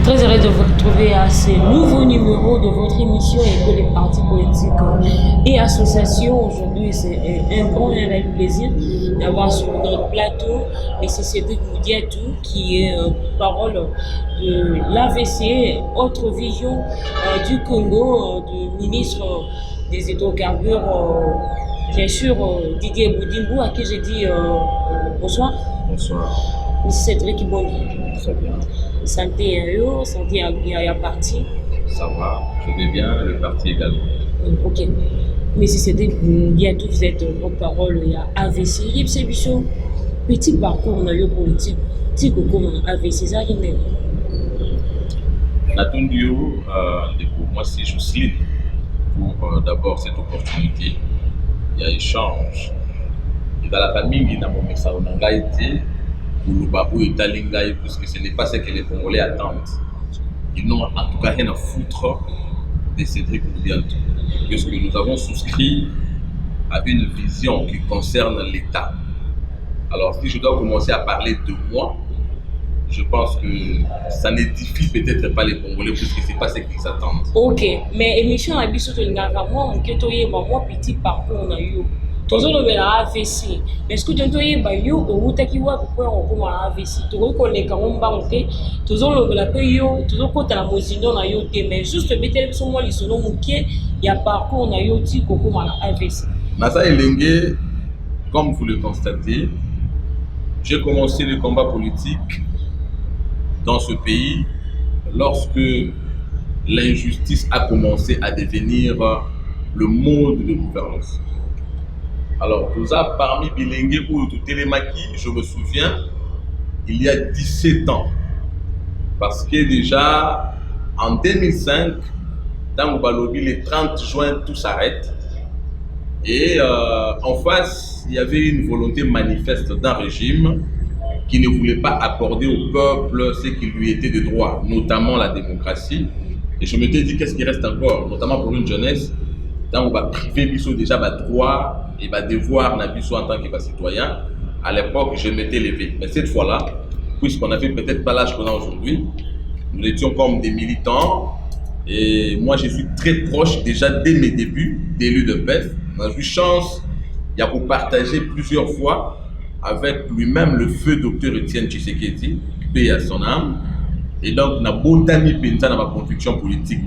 Très heureux de vous retrouver à ce nouveau numéro de votre émission et que les partis politiques et associations. Aujourd'hui, c'est un grand et un réel plaisir d'avoir sur notre plateau et c'est Cédric Moudiatou qui est parole de l'AVC, autre vision du Congo, du ministre des hydrocarbures, bien sûr Didier Boudimbo, à qui j'ai dit bonsoir. Bonsoir. Cédric Bondi. Très bien. Santé à eux, santé à parti. Ça va, je vais bien, le parti également. Ok. Mais si c'était bientôt, vous êtes porte-parole, il y a AVC. Il y a petit parcours dans le politique. Petit comment AVC, ça qui est. Natundio, pour moi, c'est Jocelyne pour d'abord cette opportunité. Il y a échange. Et dans la famille, il y a mon message en été. Puisque ce n'est pas ce que les Congolais attendent. Ils n'ont en tout cas rien à foutre de Cédric Moudiatou, puisque nous avons souscrit à une vision qui concerne l'État. Alors si je dois commencer à parler de moi, je pense que ça n'édifie peut-être pas les Congolais, puisque ce n'est pas ce qu'ils attendent. Ok, mais l'émission a dit que moi, petit parcours, on a eu. Tozolobela AVC. Est-ce que tu as yo outaki wa ko ko AVC to ko le ka ngomba ngote tozolobela pe yo tozokota na mozindo na yo te mais juste betele so mo lisono mukie ya parcours na yo ti ko na AVC. Nasa Elenge, comme vous le constatez, j'ai commencé le combat politique dans ce pays lorsque l'injustice a commencé à devenir le mode de gouvernance. Alors, tout ça, parmi Bilingue ou Télémaki, je me souviens, il y a 17 ans. Parce que déjà, en 2005, dans Balobi, le 30 juin, tout s'arrête. Et en face, il y avait une volonté manifeste d'un régime qui ne voulait pas accorder au peuple ce qui lui était de droit, notamment la démocratie. Et je m'étais dit, qu'est-ce qui reste encore, notamment pour une jeunesse, dans on va priver Bissot déjà droit et devoir en tant que citoyen. À l'époque, je m'étais levé. Mais cette fois-là, puisqu'on n'avait peut-être pas l'âge qu'on a aujourd'hui, nous étions comme des militants. Et moi, je suis très proche déjà dès mes débuts d'élu de PEF. On a eu chance, il y a pour partager plusieurs fois avec lui-même le feu docteur Etienne Tshisekedi, paix à son âme. Et donc, on a beau d'amis pensa dans ma conviction politique.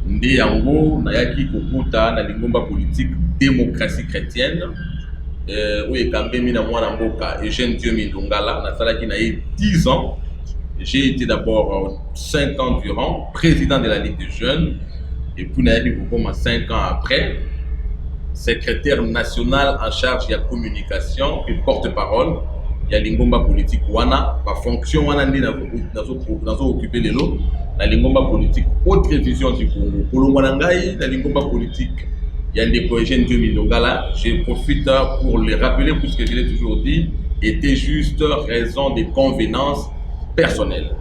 Nde yango nayaki kokuta na lingomba politique démocratie chrétienne où ekambemi na mwana mboka Eugène Dieu Ndongala nasalaki na 10 ans. J'ai été d'abord 5 ans durant président de la Ligue des jeunes et puis nayaki kokoma 5 ans après secrétaire national en charge de la communication et porte-parole ya lingomba politique wana ba fonction wana ndi nazo occuper lelo na lingomba politique autre vision du Congo kolongwana ngai na lingomba politique ya ndeko Eugène Dieu Ndongala. Je profite pour le rappeler puisque je l'ai toujours dit, était juste raison de convenance personnelle.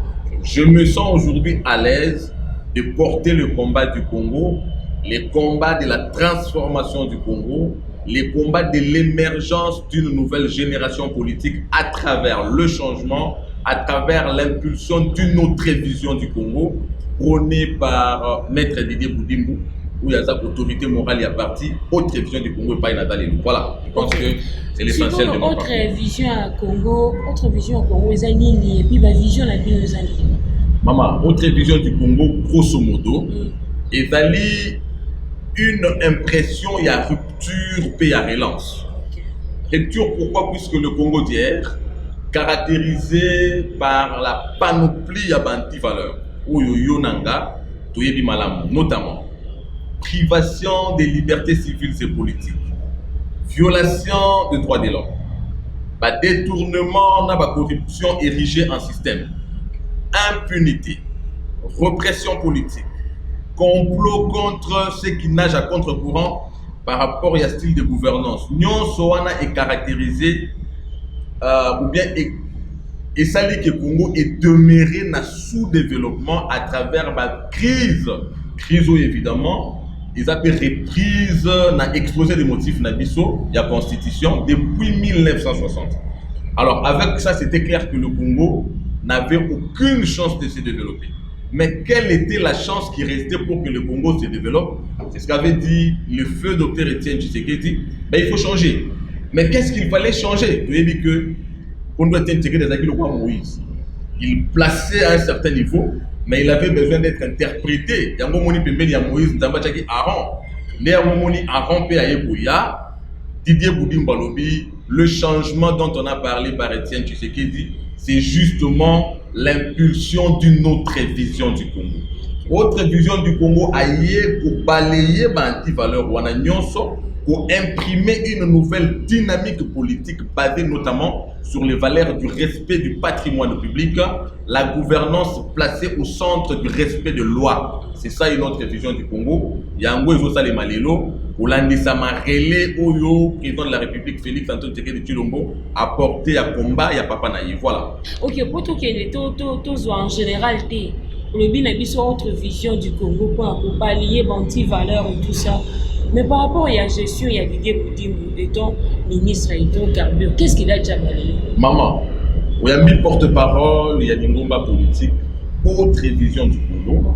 Je me sens aujourd'hui à l'aise de porter le combat du Congo, les combats de la transformation du Congo, les combats de l'émergence d'une nouvelle génération politique à travers le changement, à travers l'impulsion d'une autre vision du Congo, prônée par Maître Didier Boudimbo, où il y a sa autorité morale et à partie, autre vision du Congo et pas Nathalie. Voilà, je pense que c'est l'essentiel de mon autre vision à Congo, autre vision à Congo, les alliés, et puis la vision à les alliés. Maman, autre vision du Congo, grosso modo, et une impression, il y a rupture, puis il y a relance. Rupture, pourquoi? Puisque le Congo d'hier, caractérisé par la panoplie à banti-valeurs, Oyoyonanga, Toyebi Malam, notamment, privation des libertés civiles et politiques, violation des droits de l'homme, détournement, corruption érigée en système, impunité, répression politique, complot contre ceux qui nagent à contre-courant par rapport à un style de gouvernance. Nyon Soana est caractérisé ou bien et ça dit que le Congo est demeuré dans sous-développement à travers la crise évidemment, ils appellent reprise, n'a exposé des motifs dans la constitution depuis 1960. Alors avec ça, c'était clair que le Congo n'avait aucune chance de se développer. Mais quelle était la chance qui restait pour que le Congo se développe? C'est ce qu'avait dit le feu docteur Étienne Tshisekedi. Ben, il faut changer. Mais qu'est-ce qu'il fallait changer? Tu as dit que on doit intégrer des acquis le roi Moïse. Il plaçait à un certain niveau, mais il avait besoin d'être interprété. Il y a un moment où il y a Moïse, il y a Aaron. Il y a un moment où Aaron peut y Didier Boudim Balobi, le changement dont on a parlé par Étienne Tshisekedi, c'est justement l'impulsion d'une autre vision du Congo. Autre vision du Congo, aïe, pour balayer l'anti-valeur, pour imprimer une nouvelle dynamique politique basée notamment sur les valeurs du respect du patrimoine public, la gouvernance placée au centre du respect de loi. C'est ça une autre vision du Congo. Yango Ezosa les Malélo, Olandisa Marele, Oyo, président de la République Félix Antoine Tshisekedi Tshilombo, a porté à combat, il y a Papa Naïe. Voilà. Ok, pour tout en général, le bin a une autre vision du Congo pour pallier l'anti-valeur et tout ça. Mais par rapport à la gestion, il y a Didier Boudim, étant ministre hydrocarbures, qu'est-ce qu'il a déjà balayé? Maman, il y a mis porte-parole, il y a une combat politique, autre vision du Congo.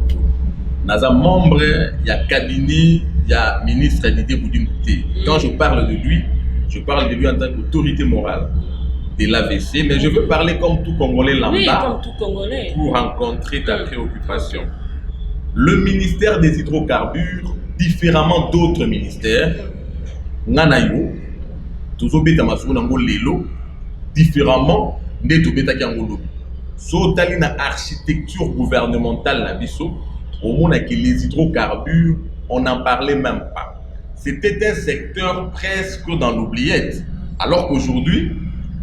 Dans un membre, il y a cabinet, il y a ministre Didier Boudim. Quand je parle de lui en tant qu'autorité morale de l'AVC, mais je veux parler comme tout Congolais lambda, oui, comme tout Congolais, pour rencontrer ta préoccupation. Le ministère des hydrocarbures, différemment d'autres ministères, Nanayo, Tozobeta Masunango Lelo, différemment Netobeta Kiangolo. Sotali na architecture gouvernementale na biso, au monde que les hydrocarbures, on n'en parlait même pas. C'était un secteur presque dans l'oubliette. Alors qu'aujourd'hui,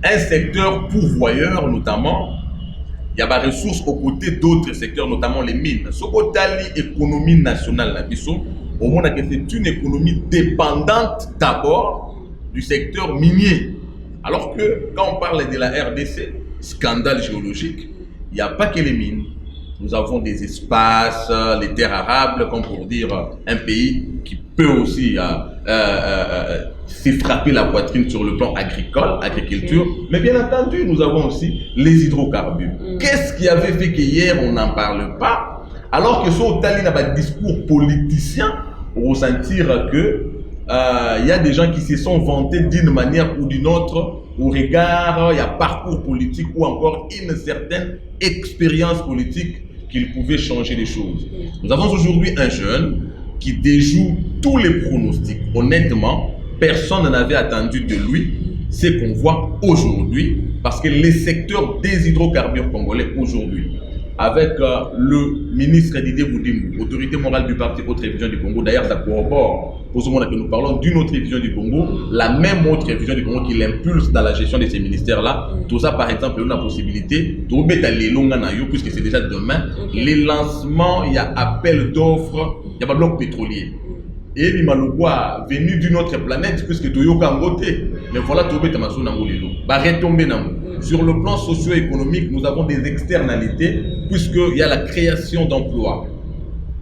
un secteur pourvoyeur notamment, il y a des ressources aux côtés d'autres secteurs, notamment les mines. Sokotali économie nationale na biso, au monde que c'est une économie dépendante d'abord du secteur minier. Alors que quand on parle de la RDC, scandale géologique, il n'y a pas que les mines. Nous avons des espaces, les terres arables, comme pour dire un pays qui peut aussi se frapper la poitrine sur le plan agricole, agriculture. Mais bien entendu, nous avons aussi les hydrocarbures. Qu'est-ce qui avait fait qu'hier on n'en parle pas? Alors que sur Tali n'a pas de discours politicien, pour ressentir que il y a des gens qui se sont vantés d'une manière ou d'une autre au regard, il y a parcours politique ou encore une certaine expérience politique qu'il pouvait changer les choses. Nous avons aujourd'hui un jeune qui déjoue tous les pronostics. Honnêtement, personne n'avait attendu de lui ce qu'on voit aujourd'hui, parce que les secteurs des hydrocarbures congolais aujourd'hui, avec le ministre Didier Boudim, autorité morale du parti Autre Vision du Congo, d'ailleurs ça corrobore pour ce moment que nous parlons d'une autre vision du Congo, la même autre vision du Congo qui l'impulse dans la gestion de ces ministères-là. Tout ça, par exemple, on a la possibilité de puisque c'est déjà demain, les lancements, il y a appel d'offres, il y a pas bloc pétrolier. Et Limalogwa, venu d'une autre planète, puisque Toyoka Ngoté, mais voilà, Tobé Tamasso Nangolelo, va retomber dans. Sur le plan socio-économique, nous avons des externalités, puisqu'il y a la création d'emplois.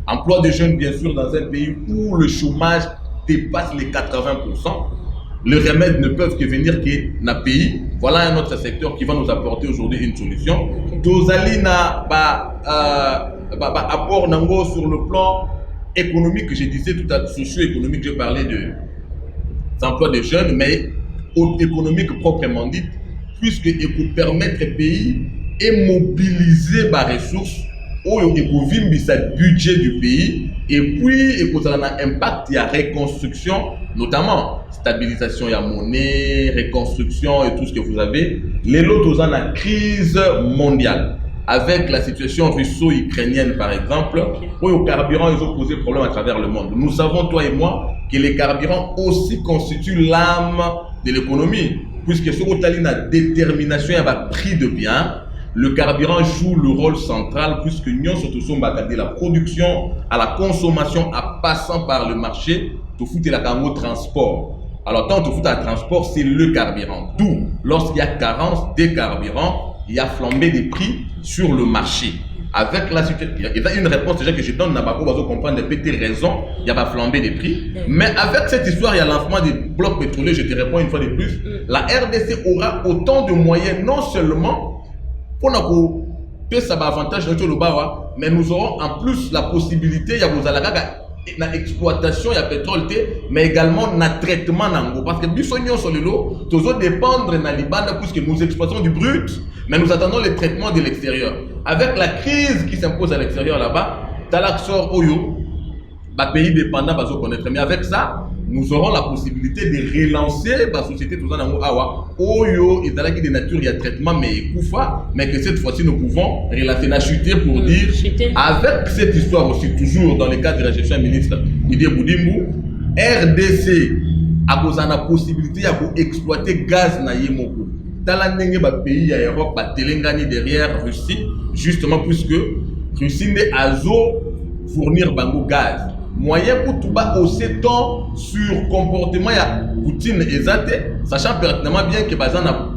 Emploi de jeunes, bien sûr, dans un pays où le chômage dépasse les 80%. Les remèdes ne peuvent que venir que dans le pays. Voilà un autre secteur qui va nous apporter aujourd'hui une solution. Tozali na apport nango sur le plan économique, que je disais tout à l'heure, socio-économique, je parlais de emploi de jeunes, mais économique proprement dit, puisque il peut permettre au pays et mobiliser les ressources au budget du pays, et puis il y a un impact, il y a reconstruction, notamment stabilisation, il y a monnaie, reconstruction et tout ce que vous avez. Les lots dans la crise mondiale, avec la situation russo-ukrainienne par exemple, où les carburants ils ont posé problème à travers le monde. Nous savons, toi et moi, que les carburants aussi constituent l'âme de l'économie, puisque sur la détermination, il y a un prix de bien. Le carburant joue le rôle central, puisque nous sommes de la production à la consommation en passant par le marché, tout fout la cargo transport. Alors, tant tout fout à transport, c'est le carburant. D'où, lorsqu'il y a carence des carburants, il y a flambé des prix sur le marché. Avec la situation, il y a une réponse déjà que je donne à Bako, vous comprendre peut-être raison, il y a pas flambé des prix. Mais avec cette histoire, il y a lancement des blocs pétroliers, je te réponds une fois de plus. La RDC aura autant de moyens, non seulement pour ça va avantage notre lobawa, mais nous aurons en plus la possibilité, il y a vous na exploitation, il y a pétrole, mais également na traitement nango. Parce que bisognon sur le lot, toujours dépendre na Libana puisque nous exploitons du brut, mais nous attendons le traitement de l'extérieur. Avec la crise qui s'impose à l'extérieur là-bas, Talaxor Oyo, pays dépendant, va se connaître. Mais avec ça, nous aurons la possibilité de relancer la société tout ça dans Awa. Oyo, et là qui de nature, il y a traitement, mais Koufa, mais que cette fois-ci, nous pouvons relancer la chuter pour dire, avec cette histoire aussi, toujours dans le cadre de la gestion ministre Didier Boudimbu, RDC a besoin de la possibilité d'exploiter gaz na Yemoko. Dans la pays, il y a Europe, Telengani derrière Russie, justement, puisque Russie n'est à fournir bango gaz. Moyen pour tout bas aussi temps sur comportement ya Poutine et Zate, sachant pertinemment bien que bazan a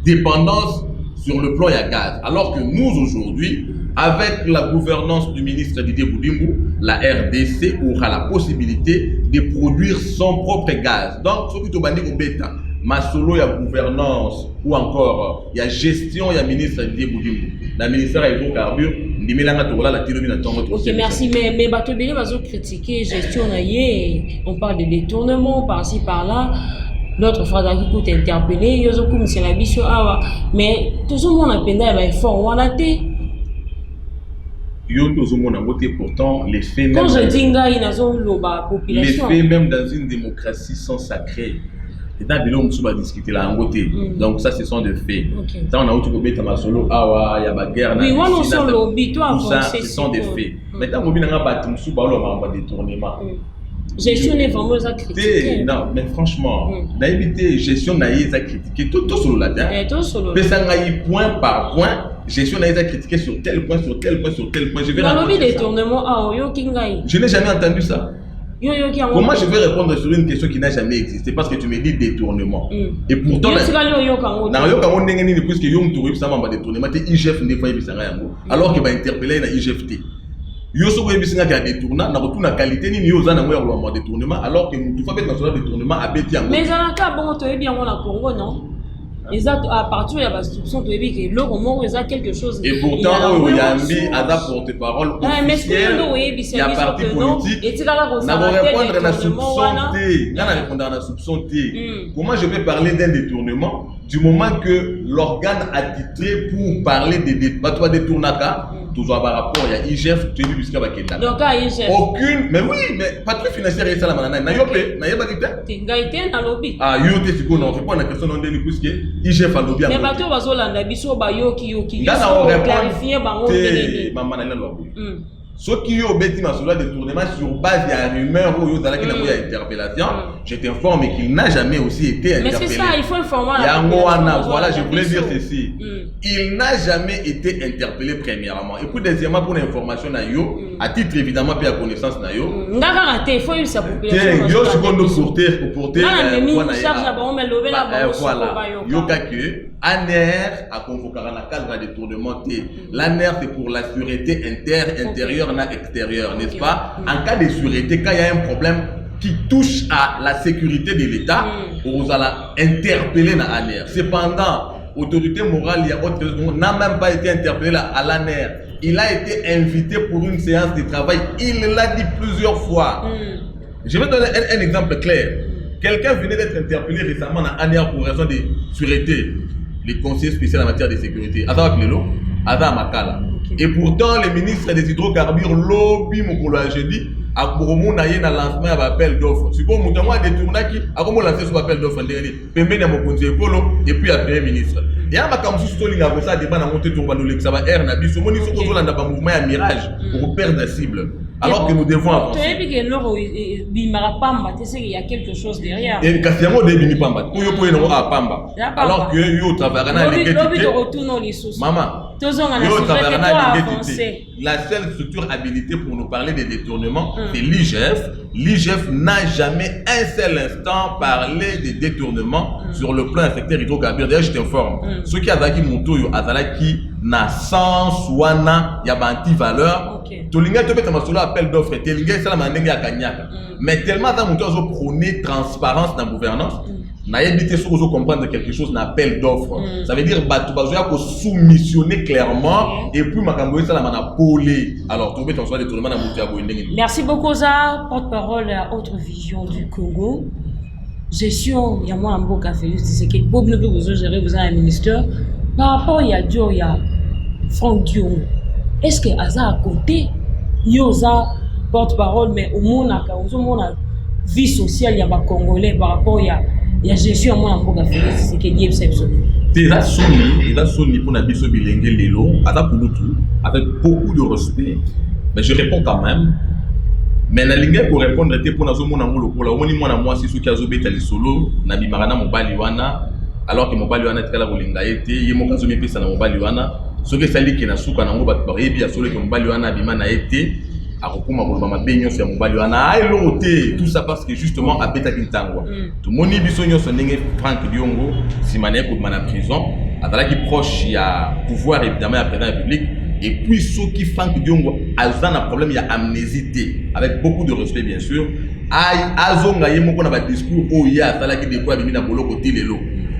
dépendance sur le plan ya gaz. Alors que nous aujourd'hui, avec la gouvernance du ministre Didier Boudimbu, la RDC aura la possibilité de produire son propre gaz. Donc, ce qui est bandé au bêta, ma solo ya gouvernance ou encore ya gestion ya ministre Didier Boudimbu, la ministère hydrocarbures. Ok, merci. Mais bateau belé va critiquer gestion on parle de détournement par-ci par-là. L'autre fois d'agriculture est interpellé, yozo comme c'est la bicho awa. Mais tout le monde a peine à fort, on a été. Pourtant, les faits quand je dis nga population. Les faits même dans une démocratie sont sacrés. Et dans le monde, on va discuter là en côté. Donc ça, ce sont des faits. Dans on a autre pays, ma solo, awa, il y a la guerre. Oui, on a solo, toi, tout ça, ce sont des faits. Maintenant, on a battu un sous-ballon, on va détournement. Gestion est vraiment à critiquer. Non, mais franchement, d'habiter gestion naïe à critiquer tout solo là-dedans. Mais ça naïe point par point. Gestion naïe à critiquer sur tel point, sur tel point, sur tel point. Je vais dans le détournement, je n'ai jamais entendu ça. Comment je vais répondre sur une question qui n'a jamais existé parce que tu me dis détournement. Et pourtant, alors qu'il va interpeller la IGFT. Yoso Webisinga qui a détourné, n'a retourné la qualité ni yosa n'a pas détournement, alors que nous tout fait dans ce détournement à Béti. Mais en cas bon, tu es bien en Congo, non? Exact, à partir de la soupçon de que l'or au moins il y a quelque chose. Et pourtant, il y a un porte-parole officiel, il y a parti politique, n'a pas répondre à la soupçon T, n'a pas répondre à la soupçon T. Comment je vais parler d'un détournement du moment que l'organe attitré pour parler des détournaka, toujours par rapport à IGF, tu es vu jusqu'à Baketa. Donc à IGF. Aucune, mais oui, mais patrouille financière et ça la manana. N'ayopé, n'ayopé. T'es dans lobby. Ah, yoté c'est quoi non? Réponds à la question non déni puisque IGF a lobby. Mais bateau va zolanda biso ba yoki. Gana on clarifier bango déni. Maman n'a lobby. Ceux qui ont bêti ma solo détournement sur base de rumeur ou y'ont qui n'a pas interpellation, je t'informe qu'il n'a jamais aussi été interpellé. Mais c'est ça, il faut informer. Voilà, je voulais dire ceci. Il n'a jamais été interpellé premièrement. Et puis deuxièmement pour l'information na yo, à titre évidemment puis à connaissance na yo. Ngaka raté, il faut eu sa population. Yo ce qu'on nous porter. Voilà. Yo que ANER a convoqué dans le cadre de détournement. L'ANER c'est pour la sûreté intérieure et extérieure, n'est-ce pas? En cas de sûreté, quand il y a un problème qui touche à la sécurité de l'État, on va interpeller la ANER. Cependant, autorité morale, il y a autre chose, n'a même pas été interpellé à l'ANER. Il a été invité pour une séance de travail. Il l'a dit plusieurs fois. Je vais donner un exemple clair. Quelqu'un venait d'être interpellé récemment à l'ANER pour raison de sûreté. Les conseillers spéciaux en matière de sécurité. Ada Klelo, Ada Makala. Et pourtant, le ministre des hydrocarbures, lobby, mon j'ai dit, à Kouroumou, n'a y a un lancement à l'appel d'offres. Si vous avez des tournages qui, à comment lancer son appel d'offres, et puis à Premier ministre. Et à ma campagne, je suis allé à débat dans mon tour, ça va air, n'a pas de mouvement à mirage pour perdre la cible. Alors que nous devons avancer. Tu sais qu'il y a quelque chose derrière. Et Kassiamo de Bini Pamba. Alors que yo travaille dans l'égalité. Maman, la seule structure habilitée pour nous parler des détournements, c'est l'IGF. L'IGF n'a jamais un seul instant parlé des détournements sur le plan du secteur hydrocarbure. D'ailleurs, je t'informe. Ceux qui ont monté, qui n'a sens ou il y a anti-valeur. Tolinga te met un solo appel d'offres. Tolinga c'est la manière à Kanyaka. Mais tellement dans mon prôner transparence dans la gouvernance. nayebi te soki comprendre quelque chose na appel d'offre. Ça veut dire bato bazoya ko soumissionner clairement et puis makambo esalama na pole. Alors tobe ton soit détournement na mutu ya boyendenge. Merci beaucoup za porte-parole à Autre Vision du Congo. Gestion ya moi mboka Félix Tshisekedi pour que vous gérez vous un ministère par rapport il y a Dio il y a Franck Diongo. Est-ce que Aza à côté yoza porte-parole mais au monde a vie sociale il y a pas congolais par rapport il y a gestion moi mboka Félix Tshisekedi exception. Il a sonné pour nabiso bilenge lelo Aza Kulutu avec beaucoup de respect mais je réponds quand même. Mais na linga pour répondre était pour nazo mona ngolo pour la omoni mwana mwasi soki azobeta lisolo na bimarana mobali wana alors que mobali wana tikala kolinga ete ye moko azomipesa na mobali wana soki sali ke na suka nango bato bayebi ya solo ke mobali wana abima na ete akokuma koloba mabe nyonso ya mobali wana aeloko te tout ça parce que justement abetaki ntango tomoni biso nyonso ndenge Franck Diongo nsima na ye kobima na prison azalaki proche ya pouvoir évidemment ya président république. Et puis, ceux qui font que Diongo a un problème, il y a amnésie, avec beaucoup de respect, bien sûr. Azonga yemo qu'on a un discours où il y a ça qui découvre bimina bolo côté lelo.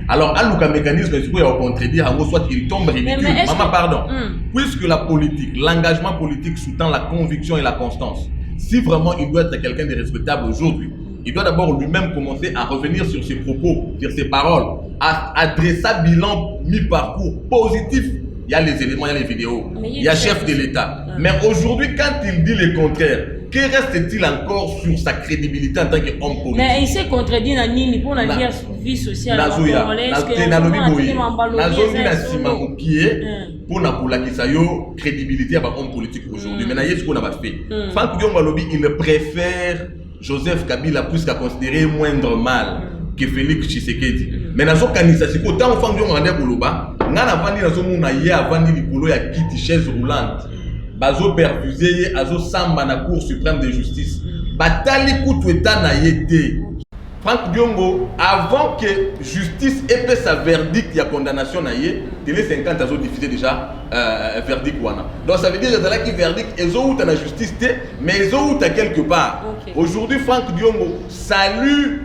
Alors, à l'aucun mécanisme, c'est pour contredire, en gros, soit il tombe ridicule. Maman, pardon. Puisque la politique, l'engagement politique sous-tend la conviction et la constance. Si vraiment il doit être quelqu'un de respectable aujourd'hui, il doit d'abord lui-même commencer à revenir sur ses propos, sur ses paroles, à adresser un bilan mi-parcours positif. Il y a les éléments, il y a les vidéos, il y a chef de l'État. Mais aujourd'hui, quand il dit le contraire, que reste-t-il encore sur sa crédibilité en tant qu'homme politique? Mais il s'est contredit dans Nini pour la vie sociale. Pour la crédibilité à l'homme politique aujourd'hui. Mais ce qu'on a fait. Franck Diongo, il préfère Joseph Kabila plus qu'à considérer moindre mal que Félix Tshisekedi. Mais dans ce cas, c'est qu'autant Franck Diongo a Koloba, ngana vandi nazo muna ye avandi likolo ya kiti chaise roulante bazo perfuser azo samba na cour suprême de justice batali kutu eta na yete. Franck Diongo avant que justice ait fait sa verdict ya condamnation na ye télé 50 azo diffusé déjà verdict wana. Donc ça veut dire que qui verdict ezo uta na justice te mais ezo uta quelque part. Aujourd'hui Franck Diongo salue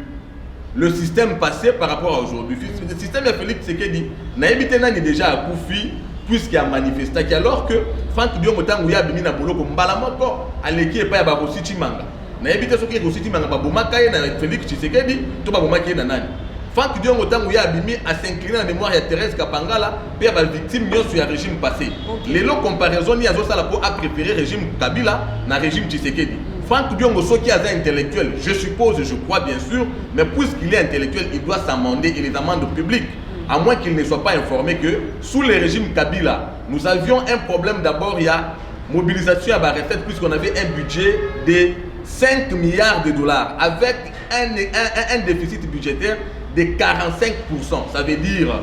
le système passé par rapport à aujourd'hui. Le système de Félix Tshisekedi n'a évité nani déjà à Koufi puisqu'il a manifesté alors que Franck Diongo tangu ya bimina boloko mbala moko aleki epa ya bakosi chimanga. N'a évité ce qui est aussi chimanga babomaka na Félix Tshisekedi to babomaki na nani. Franck Diongo tangu ya bimi à s'incliner la mémoire de Thérèse Kapangala pe ya victime nyonso ya régime passé. Lelo comparaison ni azo sala pour a préféré régime Kabila na régime Tshisekedi. Franck Diongo, ce qui est intellectuel, je suppose, je crois bien sûr, mais puisqu'il est intellectuel, il doit s'amender et les amendes publiques. À moins qu'il ne soit pas informé que sous le régime Kabila, nous avions un problème. D'abord, il y a mobilisation à la recette puisqu'on avait un budget de 5 milliards de dollars avec un déficit budgétaire de 45%. Ça veut dire,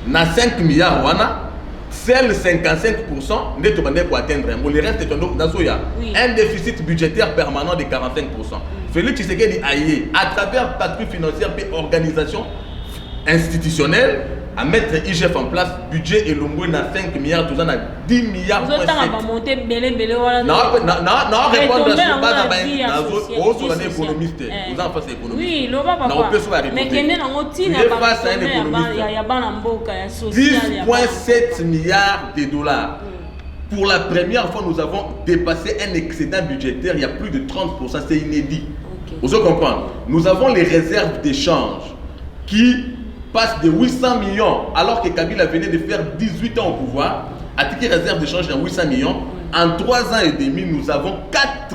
na 5 milliards, seuls 55% n'est pas pour atteindre. Le reste est un déficit budgétaire permanent de 45%. Félix Tshisekedi aïe à travers patrouille financière et organisation institutionnelle à mettre IGF en place, budget et l'ombre na 5 milliards, tout ça na 10 milliards. Vous avez monté belé non, répondre à un économiste. Vous en faites économiste. Oui, le papa. Mais qu'il y a un 10,7 milliards de dollars. Pour la première fois, nous avons dépassé un excédent budgétaire, il y a plus de 30%, c'est inédit. Vous comprenez? Nous avons les réserves d'échange qui passe de 800 millions alors que Kabila venait de faire 18 ans au pouvoir, à titre réserve d'échange de 800 millions. En 3 ans et demi, nous avons 4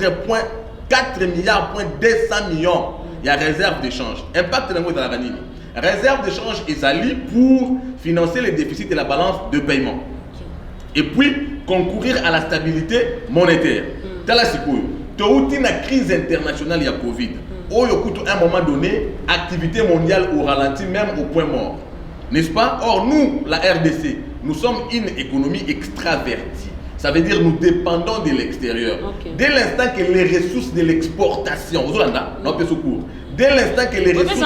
milliards, 200 millions. Il y a réserve d'échange. Impact de la vanille. Réserve d'échange est allée pour financer les déficits de la balance de paiement. Et puis, concourir à la stabilité monétaire. Tu as eu une crise internationale, il y a Covid. À un moment donné, activité mondiale au ralenti, même au point mort. N'est-ce pas? Or, nous, la RDC, nous sommes une économie extravertie. Ça veut dire que nous dépendons de l'extérieur. Dès l'instant que les ressources de l'exportation, dès l'instant que les ressources...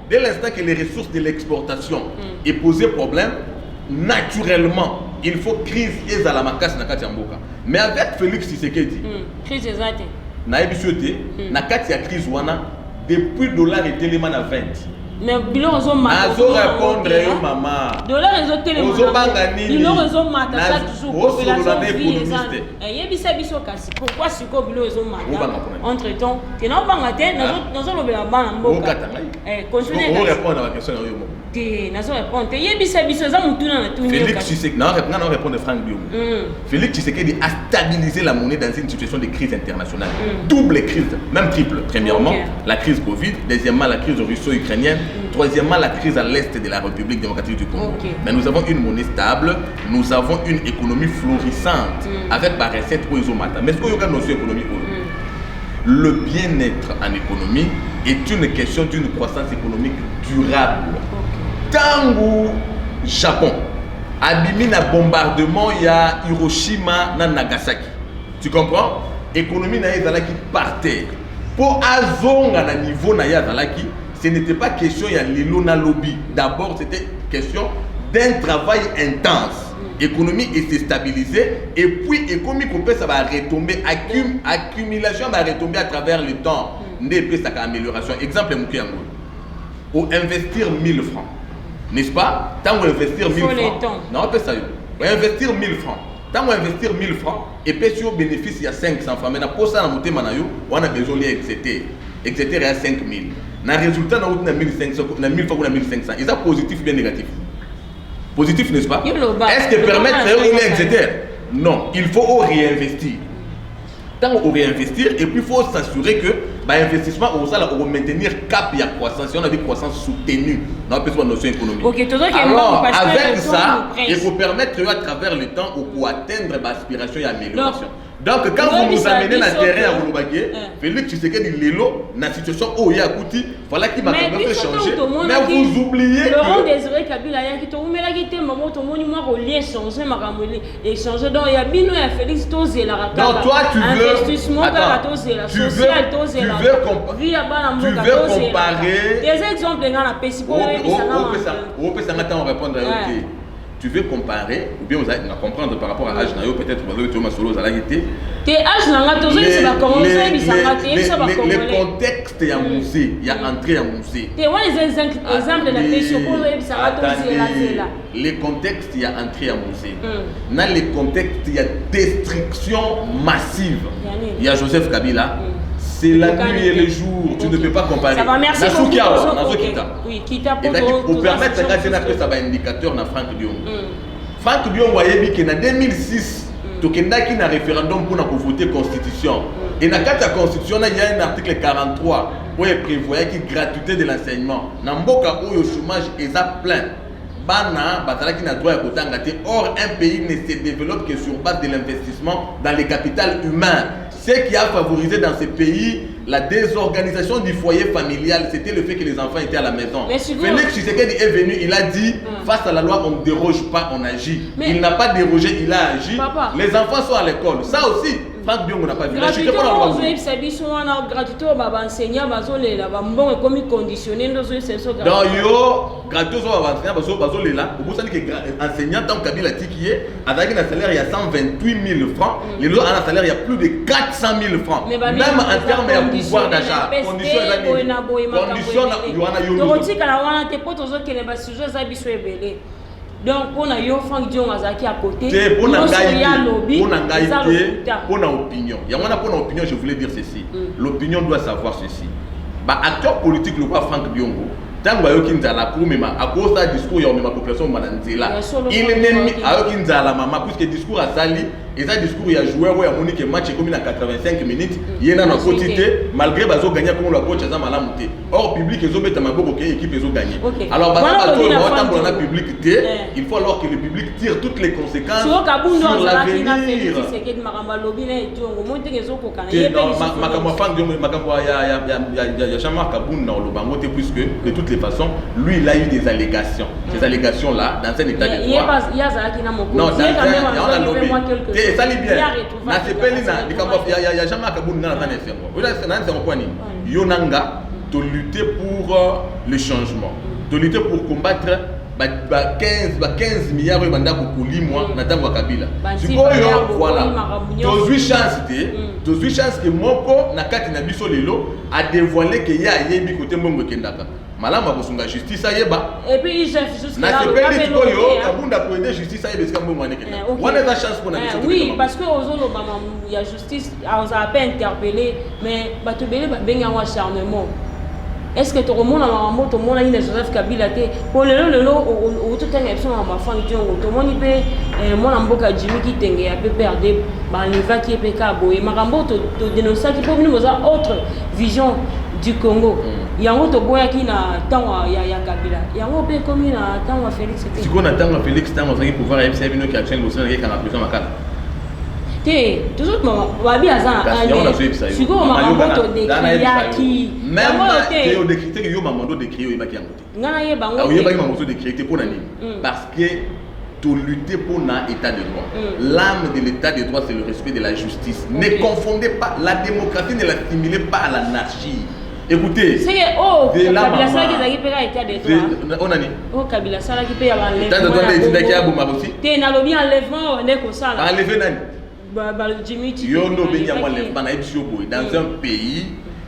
Dès l'instant que les ressources de l'exportation est posé problème, naturellement, il faut crise et à la macasse na kati ya mboka. Mais avec Félix Tshisekedi, crise exacte. Na ebisote, na kati ya crise wana depuis dollar et élément à 20. Mais bilo ozo mata. Azo répondre yo mama. Dollar ezo télément. Ozo banga nini? Bilo ozo mata chaque jour. Population économiste. Yebisa biso kasi pourquoi siko bilo ozo mata? Entre temps, que na banga te nazo lobela bana mboka. Continuez. On répond à la question yo mo. Te nazo répondre. Yebisa biso za mutuna na tuni. Félix Tshisekedi non répondre Franck Biombo. Félix Tshisekedi a stabilisé la monnaie dans une situation de crise internationale. Double crise, même triple. Premièrement, la crise Covid, deuxièmement la crise russo-ukrainienne. Troisièmement, la crise à l'est de la République démocratique du Congo. Mais nous avons une monnaie stable, nous avons une économie florissante avec par recette pour les matin. Mais ce qu'il y a notion économique, le bien-être en économie est une question d'une croissance économique durable. Tango Japon, abimi na bombardement il y a Hiroshima na Nagasaki. Tu comprends? Économie na yazalaki par terre. Pour azonga na niveau na yazalaki. Ce n'était pas question il y a l'ilona lobby. D'abord, c'était question d'un travail intense. L'économie s'est stabilisée et puis l'économie ça va retomber, accumulation va retomber à travers le temps. Ça va amélioration. Exemple, ou investir 1000 francs. N'est-ce pas? Tant qu'on investir 1000 francs. Non, on peut ça. Investir 1000 francs. Tant qu'on investir 1000 francs et puis sur bénéfice il y a 500 francs. Maintenant pour ça on a besoin de etc. Etc. à 5000. Le résultat, on a 1500, on a 1000 fois, on a 1500. Est-ce positif ou bien négatif? Positif, n'est-ce pas? Est-ce que permettre de etc. Non, il faut réinvestir. Tant qu'on réinvestir, et puis il faut s'assurer que l'investissement, on va maintenir cap et la croissance. Si on a une croissance soutenue, on a besoin de notion économique. Alors, avec ça, il faut permettre à travers le temps pour atteindre l'aspiration et l'amélioration. Donc, quand vous nous amenez dans le terrain à Rouloubaké, Félix Tshisekedi Lelo, dans la situation où il y a Kouti, voilà qui m'a fait changer. Mais vous oubliez. Laurent Désiré Kabila, il y a mais là, il y a maman, tout le monde m'a relié, changer, m'a ramené, échanger. Donc, il y a Bino et Félix Tozé, la rata. Donc, toi, tu veux. Investissement, la social, Tozé, la tu veux comparer. Des exemples, il y a un PC pour répondre à tu veux comparer, ou bien vous allez comprendre par rapport à l'âge, peut-être que tu as solo à l'agité. Le contexte est à musée, il y a entrée à musée. Le contexte, il y a entrée à musée. Dans le contexte, il y a destruction massive. Il y a Joseph Kabila. C'est la nuit et le jour, tu ne peux pas comparer. Ça va, merci beaucoup. Oui, Kita pour permettre que ça va indicateur dans Franck Dion. Franck Dion voyait que en 2006, tu as un référendum pour voter constitution. Et dans la constitution, il y a un article 43 où il prévoyait que la gratuité de l'enseignement. Dans le cas où le chômage est plein. Or, un pays ne se développe que sur base de l'investissement dans le capital humain. Ce qui a favorisé dans ces pays la désorganisation du foyer familial, c'était le fait que les enfants étaient à la maison. Félix Tshisekedi est venu, il a dit, face à la loi, on ne déroge pas, on agit. Il n'a pas dérogé, il a agi. Papa. Les enfants sont à l'école. Ça aussi, Franck Biombo n'a pas vu. Gratuité, enseignant, comme conditionné, donc enseignant, tant que Kabila Tikié, avec un salaire, il y a 128 000 francs. Les autres, un salaire, il y a plus de 400 000 francs. Même en termes de pouvoir d'achat, conditions, donc, on a eu Franck Dion Azaki à côté. Pour opinion. Il y a une opinion, je voulais dire ceci. L'opinion doit savoir ceci. Acteur politique, le roi Franck Biongo, tant que la cour, à cause d'un discours, il y a une population mananzela. Il est même à la maman, puisque le discours a sali, et ça discours, il a joué, il a monique match comme à 85 minutes, il y a un quotité, malgré qu'ils ont gagné comme le coach à Malamouté. Or, public, ils ont mis un beau équipe, ils ont gagné. Alors, il faut alors que le public tire toutes les conséquences sur l'avenir. Puisque de toutes les façons, lui il a eu des allégations. Ces allégations-là, dans un état de droit. Non, dans un lobby. Et ça l'est bien. Il n'y a jamais Kaboun dans un Yonanga, de lutter pour le changement, de lutter pour combattre 15 milliards de banda kolimwa na tango kabila. Sikoyo voilà. Tozwi chance que moko na kati na biso lelo a dévoilé que ya yebi côté mbongo kendaka. Malama bosunga justice ayeba. Et puis il chef jusqu'à là. Na sepeli sikoyo kabunda ko aider justice ayeba ska mbongo ane kendaka. On a la chance pour na biso. Oui, parce que ozolo bama ya justice on a pas interpellé mais batubele ba benga wa acharnement. Est-ce que tu remontes à la moto, mon ami Joseph Kabila pour le ou tout un élection à ma femme qui ont tout mon ipé mon amboka Jimmy qui tengue a peu perdre bah il va qui est pécabo et marambo to dénoncer qui pour nous autre vision du Congo. Il y a un autre boya qui na tant ya Kabila. Il y a un peu comme na tant Félix c'était. Si on attend Félix tant on va pouvoir FCA vino qui action le Sénégal qui a président makala. Toujours wabi azana siko makambo décrire qui même théo décrire que yo mamando décrire yo baki yangote ngana ye bango yo baki mamando décrire pour nani parce que to lutter pour un état de droit l'âme de l'état de droit c'est le respect de la justice ne confondez pas la démocratie, ne l'assimilez pas à l'anarchie. Écoutez, c'est que Kabila Sala qui zaki peka état de droit. On a dit. Kabila Sala qui paye enlèvement. État de droit est qui a bomba aussi. Té na lobi enlèvement on est comme ça là. Enlever nani? Jimmy Yono Benyama dans un pays,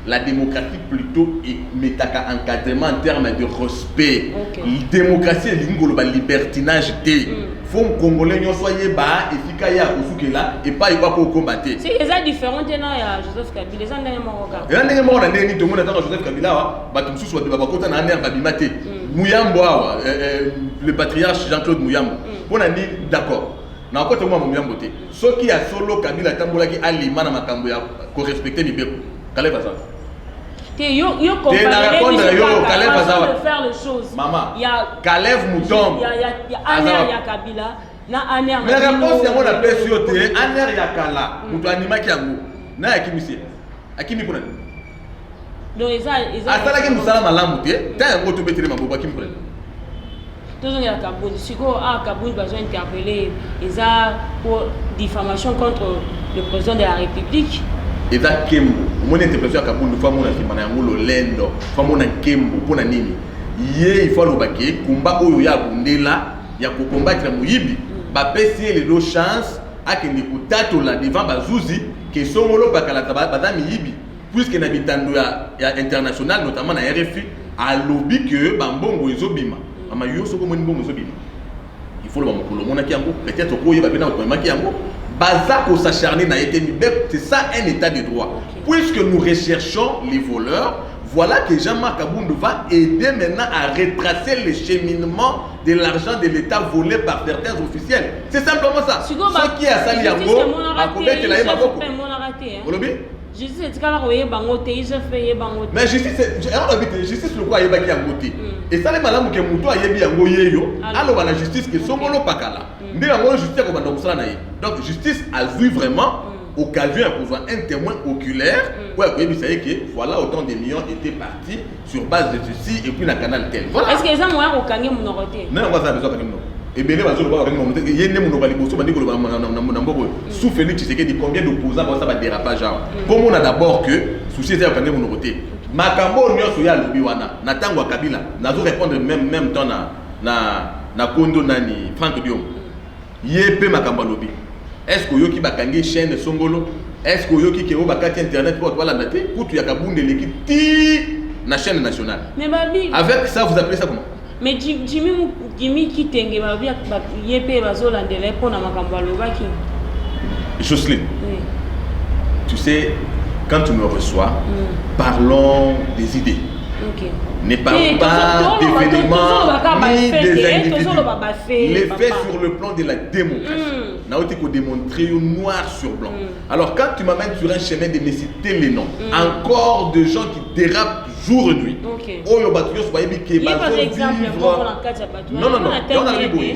la démocratie plutôt est métaka encadrement en termes de respect. La démocratie est l'ingolo libertinage té. Faut congolais n'y soyez bas et fikaya osukela et pas y pour combattre. C'est ça différent de na Joseph Kabila. Les andé maroka. Les andé maroka ndé ni tout monde attend Joseph Kabila ba tout soit de ba kota na aner ba bimate. Muyambo le patriarche Jean-Claude Muyambo. On a dit d'accord. Na ko te mo muyambo te soki ya solo Kabila tambola ki alima na makambo ya ko respecter libeko kaleva ça te yo comparer de faire les choses maman il y a Kalev Moutombo il y a aner ya Kabila na aner mais la réponse yango na pesi yo te aner ya kala muto anima ki yango na ya kimisi akimi pona donc ils asala ki musala malamu te ta yango to betele maboba kimi pona toujours il y a Kaboul siko Kaboul besoin interpeller ils a pour diffamation contre le président de la République et ça kembo mon interpellation à Kaboul fois mon afimana yango lolendo fois mon kembo pona nini ye il faut le baké kumba oyo ya bundela ya ko combattre muyibi ba pesi les chance à que ni kutato la devant bazuzi que songolo bakala badami yibi puisque na bitando ya international notamment na RFI a lobby que bambongo ezobima ama yo soko moni bongo ezobima il faut le mokolo mona kiango peut-être ko yeba bena ko makiango baza ko s'acharner na été c'est ça un état de droit puisque nous recherchons les voleurs. Voilà que Jean-Marc Aboundou va aider maintenant à retracer le cheminement de l'argent de l'État volé par certains officiels. C'est simplement ça. Ce qui est à Saliango, à Kobe, tu l'as eu beaucoup. Justice est mais justice le quoi yeba ki yangote et ça les malamu ke muto ayebi yango yeyo alors la justice que songolo pakala ndé yango justice ko banda kusala na ye donc justice a vu vraiment occasion pour voir un témoin oculaire pour ça que voilà autant de millions étaient partis sur base de ceci et puis la canal tel voilà est-ce que ça moi au kangé monoroté non on va ça besoin kangé et bien les bazolo ba kangé monoroté yene monobali boso bandi ko na mbobo sous Félix Tshisekedi combien d'opposants ça va dérapage comme on a d'abord que souci c'est kangé monoroté makambo nyoso ya lobi wana na tango Kabila nazo répondre même temps na kondo nani Franck Diom yepé makambo lobi est-ce que yoki bakangi chaîne songolo est-ce que yoki ke bakati internet pour voilà ndaté kutu ya kabunde l'équipe ti na chaîne nationale mais babi avec ça vous appelez ça comment mais Jimmy qui tenge babi yepé bazolandela pour na makambo lobaki Jocelyne tu sais quand tu me reçois parlons des idées ne parle pas d'événements ni des individus. Les faits sur le plan de la démocratie. N'a pas été démontré noir sur blanc. Alors quand tu m'amènes sur un chemin de me citer les noms, encore de gens qui dérapent jour et nuit. Non,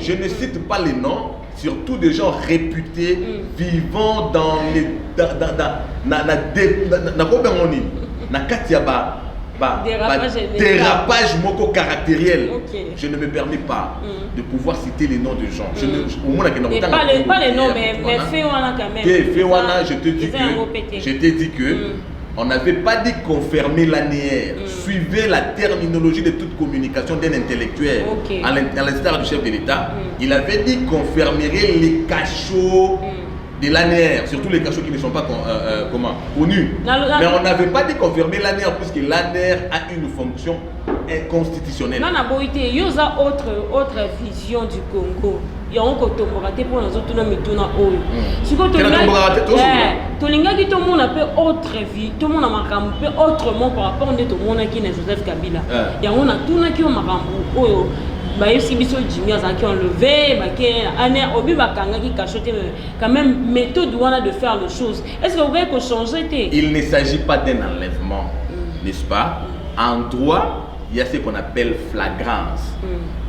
je ne cite pas les noms, surtout des gens réputés, vivant dans les dérapage moko caractériel. Je ne me permets pas de pouvoir citer les noms de gens. Pas les noms, mais fais-wana quand même. Fais-wana, je te dis que On n'avait pas dit confirmer l'ANR. Suivez la terminologie de toute communication d'un intellectuel. À l'instar du chef de l'État, il avait dit confirmerait les cachots de l'ANR, surtout les cachots qui ne sont pas connus. Mais on n'avait pas dit confirmer l'ANR puisque l'ANR a une fonction constitutionnelle. Non, il y a autre vision du Congo. Il y a encore tomborate pour nous autres mituna oyo. Si ko tolinga ki to mona pe autre vie, to mona makambo pe autrement par rapport à to mona ki na Joseph Kabila. Ya on a tuna ki o makambo oyo. Ba yesi biso Jimmy azaki enlevé, ba ke aner obi bakanga ki cachoté quand même méthode wana de faire les choses. Est-ce que vous voyez que changer té? Il ne s'agit pas d'un enlèvement, n'est-ce pas? En droit, il y a ce qu'on appelle flagrance.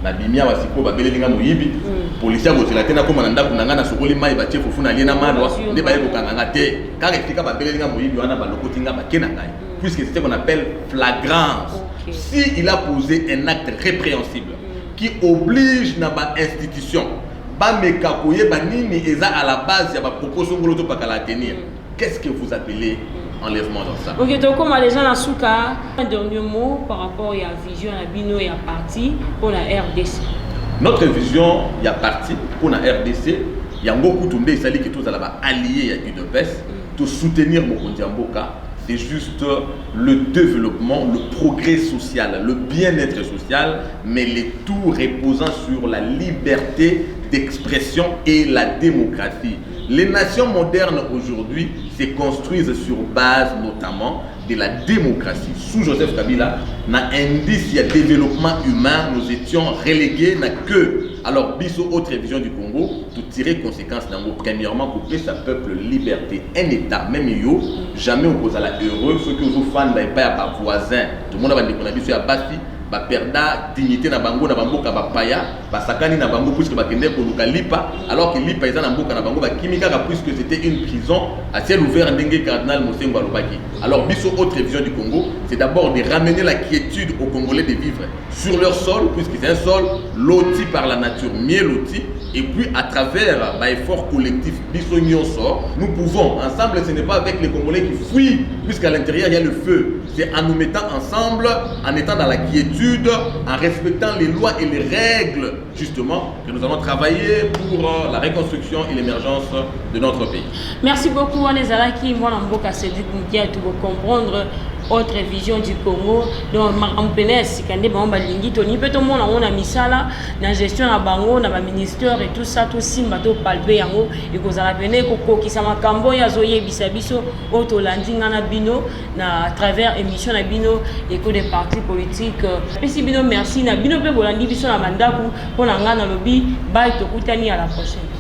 Na bimia wasiko ba belinga moyibi, policier ko tilatena ko mananda kunanga na sokoli mai ba chef funa liena malwa, ne ba yebo kanganga te. Car efika ba belinga moyibi wana ba lokotinga ba kenanga. Puisque c'est ce qu'on appelle flagrance. Si il a posé un acte répréhensible qui oblige na ba institution ba mekakoye ba nini eza à la base ya ba proposition ngolo pa kala tenir. Qu'est-ce que vous appelez enlèvement dans ça? Ok, donc comme les gens à Souka, un dernier mot par rapport à la vision à Bino et à parti pour la RDC. Notre vision, il y a parti pour la RDC, il y a beaucoup de gens qui sont alliés à UDPS pour soutenir Mokondi Mboka. C'est juste le développement, le progrès social, le bien-être social, mais les tout reposant sur la liberté d'expression et la démocratie. Les nations modernes aujourd'hui se construisent sur base notamment de la démocratie. Sous Joseph Kabila, dans l'indice de développement humain, nous étions relégués n'a que. Alors, biso autre vision du Congo, tout tirer conséquence d'ango. Premièrement, couper sa peuple liberté. Un État, même yo, jamais on pose à la heureux, ceux qui vous font pas à voisin. Tout le monde va dire qu'on a vu sur la base. Ba perda dignité na bango na bamboka ba paya ba sakani na bango puisque ba kende ko luka lipa alors que lipa eza na mboka na bango ba kimika puisque c'était une prison à ciel ouvert ndenge cardinal Mosengo alobaki. Alors biso autre vision du Congo, c'est d'abord de ramener la quiétude aux Congolais de vivre sur leur sol puisque c'est un sol loti par la nature, mieux loti, et puis à travers ba effort collectif biso nyonso, nous pouvons ensemble, ce n'est pas avec les Congolais qui fuient puisqu'à l'intérieur il y a le feu, c'est en nous mettant ensemble, en étant dans la quiétude, en respectant les lois et les règles, justement, que nous allons travailler pour la reconstruction et l'émergence de notre pays. Merci beaucoup, Anezalaki. Moi, Mboka Cédric Moukia, pour comprendre autre vision du Congo. Donc, en PNS, quand on a lingi, Tony, peut on a misala, la gestion à bango, na ba ministère et tout ça, tout ça, bateau palpé yango, et que ça la peine, koko qui sama kambo ya zoye bisabiso, auto landing na bino, na à travers émission na bino, et que des partis politiques. Merci bino, merci na bino pe bolandi biso na mandaku, pour la ngana lobby, bye to kutani à la prochaine.